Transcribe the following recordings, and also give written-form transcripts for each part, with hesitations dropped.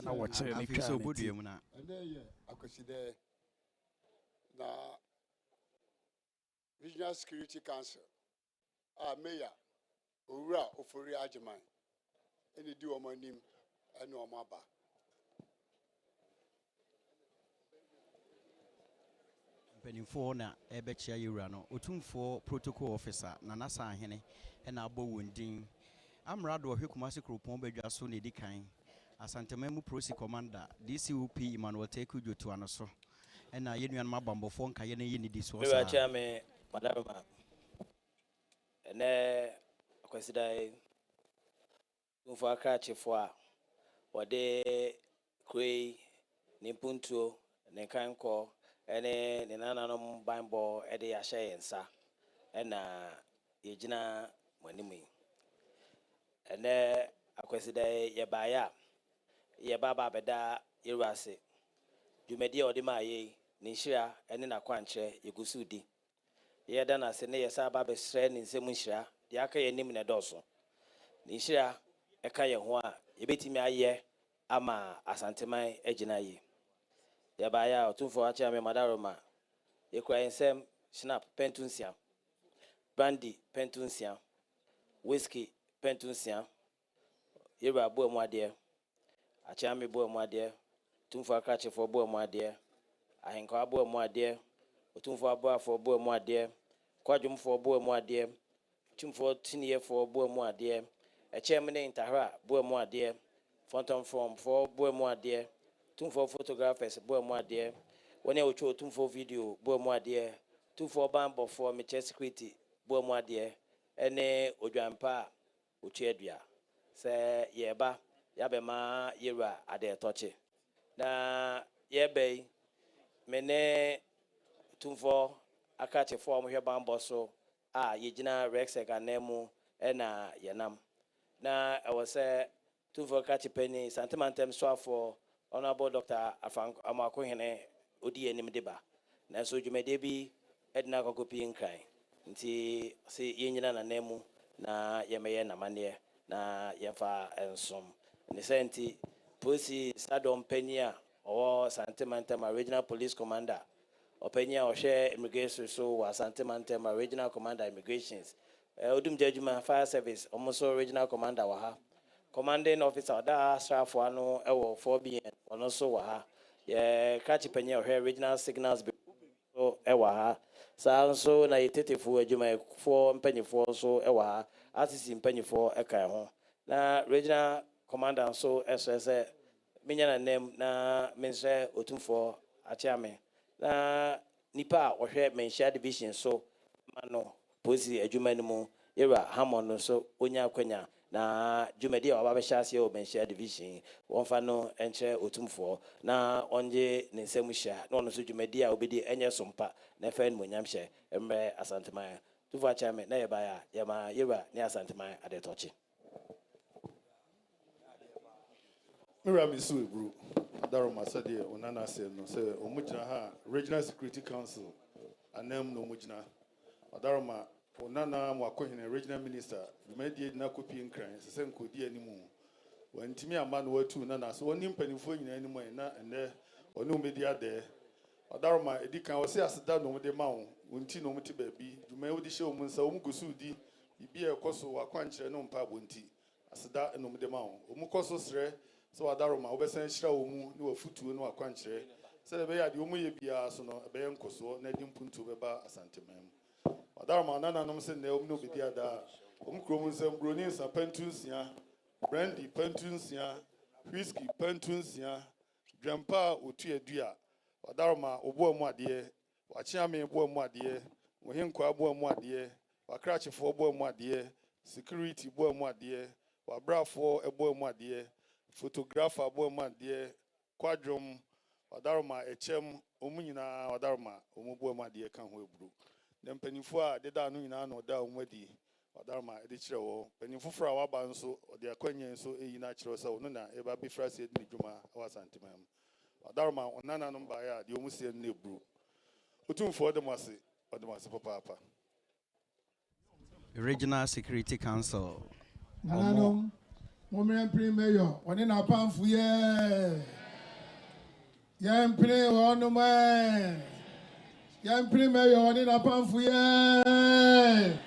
na wɔkyerɛ ne twa ne ti and then Akwasidae na Regional Security Council Mayor Owura Ofori Ajiman any di omo nim ene omo aba Penifo na ebechia yura no otumfo protocol officer na nasa ahene na abo wondin amrado ohwe Kumasi kropon badwa so na edikan Asante Memu Prosi Commander DCOP Emmanuel Teku Jotu anoso na yenuan mabambofo nka ye na ye ni diso sa me cha me madam ene Akwasidae tumfo aka chefo a wode krei ni puntuo ne kanko ene ne nananom bambo ede ya hye yensa ena yegina manimi ene Akwasidae ye baba beda yerwase dwumadi a ode maaye ne nhira ene na kwankyere yegusudi ye da na se ne yesa baba sre ne nsem nhira de aka ye nim ne doso ne nhira eka ye ho a yebetimi aye ama asanteman agina ye ye baya otumfo acha me madaroma ye kura ensem snap pentunsia brandy pentunsia whiskey pentunsia ye ba bo mu ade acha me bo mu ade tumfo aka chefo bo mu ade ahenka abo mu ade otumfo abo afo bo mu ade kwadwumfo bo mu ade tumfo tiniye fo bo mu ade echemne intahra bo mu ade phantom from for bo mu ade tumfo photographers bo mu ade woni ocho tumfo video bo mu ade tumfo bambo for me security bo mu ade ene odwampa ochiedua se yeba yabema yera ade toche na yebei mene tumfo akache for mo hwebambo so yegina REGSEC anemu ena yenam na say tumfo akache penny santimantem so for Honorable Dr. Amakohene odi enim deba na so dwumade bi edna kokopi nkran nti se yenyina na nemu na yemeye na mane na yefa ensom ne senti posi sadom penia or Santimantem Regional Police Commander Openia or share immigration so was Santimantem Regional Commander Immigrations odum judgment fire service almost regional commander wa commanding officer da staff ano ewo 4BN ono so wa ha ye catch penya or regional signals so ewa ha sa so na yetetefo adwuma for mpanyifo so ewa ha asisi mpanyifo eka ho na regional commander so ss menya na nem na mense otumfo achiame na nipa ohwe menshia division so mano posi adwuma ni mu yera hamon so onya kwanya na dwumadi a waba hyase o menshia division wonfa no enche otumfo na onje ne nsem hia na ono so dwumadi a obedi enye sompa na fan monyam hye emre asanteman tufu achame na yeba ya yema yera ne asanteman adetochi Miramisu Ebru, Daroma said, Onana said, no, say, Omujina, Regional Security Council, and name no Mujina. Daroma, Onana, Wakohin, Regional Minister, the media Nakopi and Crane, Senko, dear anymore. When Timmy a man were two Nana, so one impany for you anymore, and there, or no media there. Daroma, Edikan was as done over the mount, when Tino Muti baby, you may with the show Munsa Umugusudi, you be a coso, a quanch, and no pabunti, as that and over the mount, Umukoso sre. So Adaroma, Obesan Shra Umu, no futu, no aquantre. Said the Bay, the Umu Bia, so no, a bayan coso, Nedim Puntu Beba, Asantemem. Adaroma, Nana Nomsen, no Bidia da, Cromosem, Brunis, and Pentunsia, Brandy, Pentunsia, Whiskey, Pentunsia, Grandpa, Utia Dia, Adaroma, Obo Moadier, Wachame, Bo Moadier, Wahinqua Bo Moadier, Wacratch for Bo Moadier, Security Bo Moadier, Wabra for a Bo Moadier. Photographer Boman dear Quadrum Wadarma Echem Omunina Wadarma Omuboma dear Kanwebru. Then Penifua did I know no down wedi Wadarma edicho Penifufra Wabanso or the Aquanian so a natural so nona ever be frased Nijuma was antimam. Wadarma on Nana Numbaya the Omusian Nebru. Utum for the Masi or the Masi Papa. Regional Security Council. Moment Mayor, one in a pamphlet, young Prince, one man, young Prince Mayor, one in a pamphlet.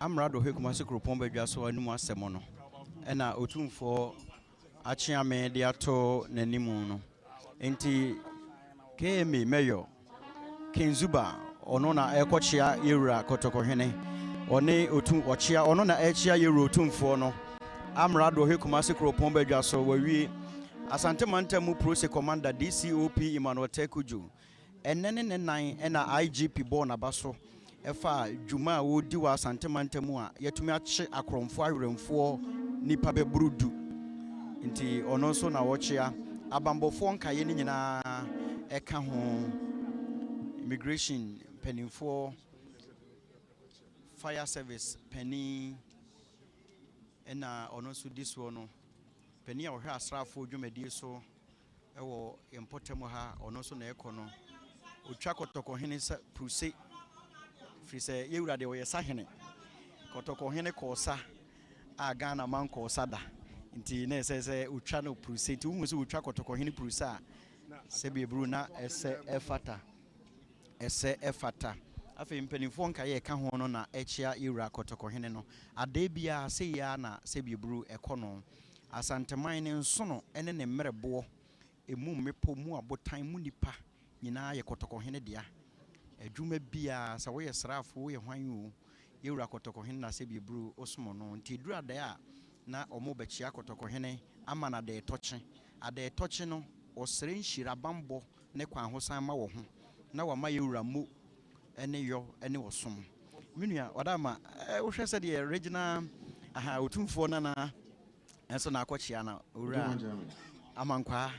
Amrado Kumasi Kropon Bedwa so anum asemo no. Ena otumfo achiame de ato nanimu no. Enti KMA Mayor Kenzuba ono na ekochia yewura kotokohene. One otum ochia ono na echia yewura otumfo no. Amrado Kumasi Kropon Bedwa so wawie Asante Mantemu Prose Commander DCOP Emmanuel Tekuju. Enene ne nan ena IGP Bona Baso. Efa Juma wo diwa Asante Mantemu a yetumi ache akromfo aweremfo nipa bebrudu. Nti ono so na wochia abambofo nkaye ni nyina eka ho immigration penifo fire service penny ena ono so diswo no penny a wohwe asrafo dwumadi so ewo impotemo ha ono so na ekono otwa kotoko hene sa pruse frise yewura de wo yesa hene kotoko hene kosa a Ghana man kosa da nti na ese otwa no pruse ti hu so otwa kotoko hene pruse a se bebru na ese efata afi mpenifo nka ye ka ho no na echia yewura kotoko hene no ade bia se ya na se bebru ekono asanteman ne nso no ene ne mmerebo emu mepo mu abotan mu nipa nyina ye kotoko hene dia adwuma bia sa wo ye srafo wo ye hwan o yewura kotoko hene na se bibru osmo no nti dura da a na omo bechia kotoko hene ama na de toche no osre nhira bambo ne kwan hosan ma wo ho na wa ma yewura mu ene yo ene wosom minua odama wo hwese de regional otumfo na enso na akochia na owura amankwa